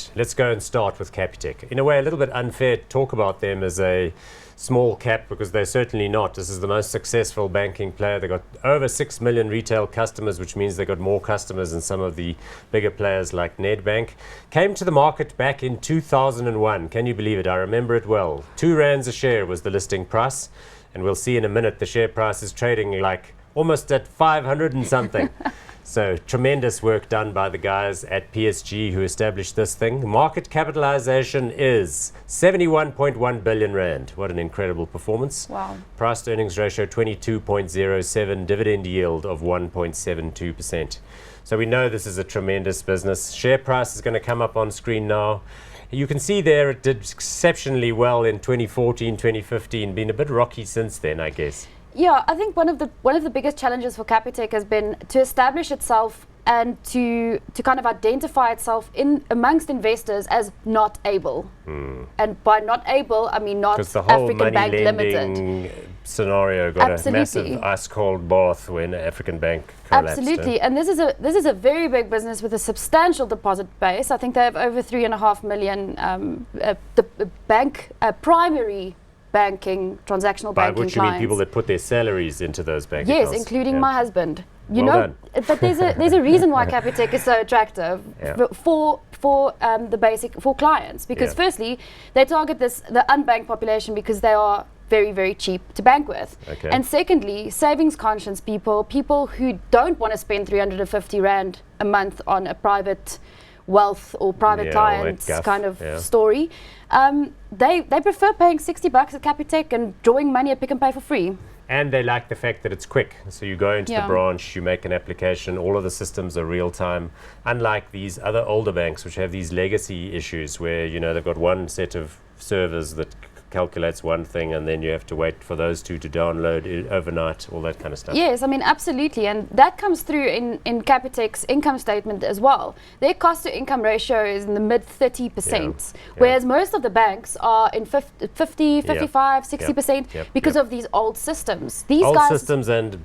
Right, let's go and start with Capitec. In a way, a little bit unfair to talk about them as a small cap because they're certainly not. This is the most successful banking player. They've got over 6 million retail customers, which means they've got more customers than some of the bigger players like Nedbank. Came to the market back in 2001. Can you believe it? I remember it well. 2 rands a share was the listing price. And we'll see in a minute the share price is trading like almost at 500 and something. So tremendous work done by the guys at PSG who established this thing. Market capitalization is 71.1 billion rand. What an incredible performance. Wow. Price to earnings ratio 22.07, dividend yield of 1.72%. So we know this is a tremendous business. Share price is going to come up on screen now. You can see there it did exceptionally well in 2014, 2015, been a bit rocky since then, I guess. Yeah, I think one of the biggest challenges for Capitec has been to establish itself and to kind of identify itself in amongst investors as not able. And by not able, I mean not the whole African Bank Limited scenario got Absolutely. a massive ice cold bath when African Bank collapsed. Absolutely, and this is a very big business with a substantial deposit base. I think they have over 3.5 million primary banking, transactional By banking which you mean clients. people that put their salaries into those bank Yes, accounts. including my husband. You Well know, done. but there's a reason why Capitec is so attractive for clients, because firstly they target the unbanked population because they are very, very cheap to bank with. Okay. And secondly, savings conscious people who don't want to spend 350 rand a month on a private wealth or private clients kind of story. They prefer paying $60 at Capitec and drawing money at Pick n Pay for free. And they like the fact that it's quick. So you go into the branch, you make an application, all of the systems are real time. Unlike these other older banks which have these legacy issues where, you know, they've got one set of servers that calculates one thing and then you have to wait for those two to download overnight, all that kind of stuff. Yes, I mean, absolutely. And that comes through in Capitec's income statement as well. Their cost to income ratio is in the mid 30%, whereas most of the banks are in 50, 55, 60% because of these old systems. These old guys systems and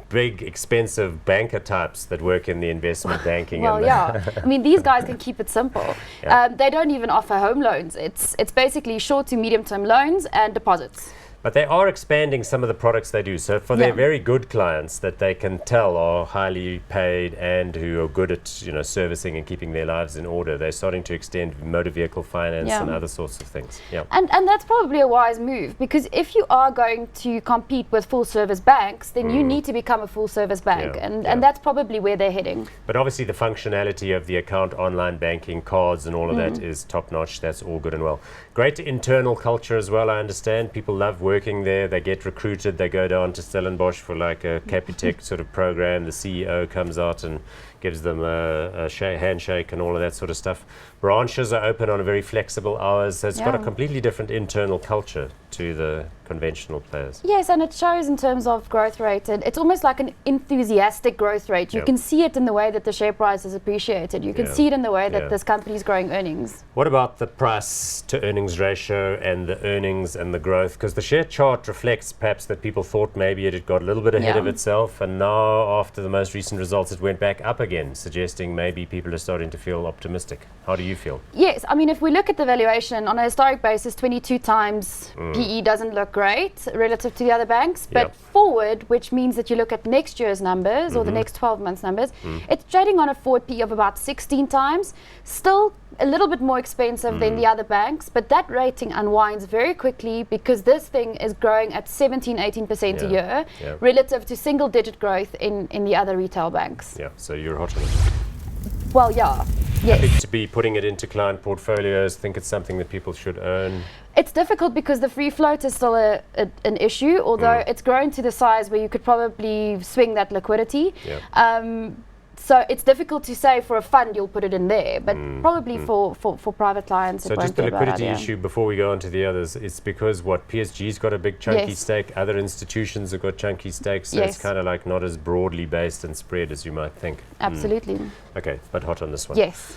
big expensive banker types that work in the investment banking. Well, I mean, these guys can keep it simple. They don't even offer home loans. It's basically short to medium term loans and deposits. But they are expanding some of the products they do. So for their very good clients that they can tell are highly paid and who are good at, you know, servicing and keeping their lives in order, they're starting to extend motor vehicle finance and other sorts of things. And that's probably a wise move, because if you are going to compete with full service banks, then you need to become a full service bank. And that's probably where they're heading. But obviously the functionality of the account, online banking, cards and all of that is top notch. That's all good and well. Great internal culture as well, I understand. People love working there. They get recruited. They go down to Stellenbosch for like a Capitec sort of program. The CEO comes out and gives them a handshake and all of that sort of stuff. Branches are open on a very flexible hours. So it's got a completely different internal culture to the conventional players. Yes, and it shows in terms of growth rate. It's almost like an enthusiastic growth rate. You can see it in the way that the share price is appreciated. You can see it in the way that this company is growing earnings. What about the price to earnings ratio and the earnings and the growth? Because the share chart reflects perhaps that people thought maybe it had got a little bit ahead of itself, and now after the most recent results it went back up again, suggesting maybe people are starting to feel optimistic. How do you feel? Yes, I mean, if we look at the valuation on a historic basis, 22 times PE doesn't look great relative to the other banks, but forward, which means that you look at next year's numbers or the next 12 months numbers, it's trading on a forward PE of about 16 times, still a little bit more expensive than the other banks, but that rating unwinds very quickly because this thing is growing at 17-18% a year relative to single digit growth in the other retail banks. Yeah, so you're hot on it. Well, yes. Happy to be putting it into client portfolios, think it's something that people should own. It's difficult because the free float is still an issue, although it's grown to the size where you could probably swing that liquidity. So it's difficult to say for a fund you'll put it in there, but probably for private clients it So won't just the be a bad liquidity idea. issue before we go on to the others, it's because PSG's got a big chunky stake, other institutions have got chunky stakes, so it's kind of like not as broadly based and spread as you might think. Absolutely. Okay, but hot on this one. Yes.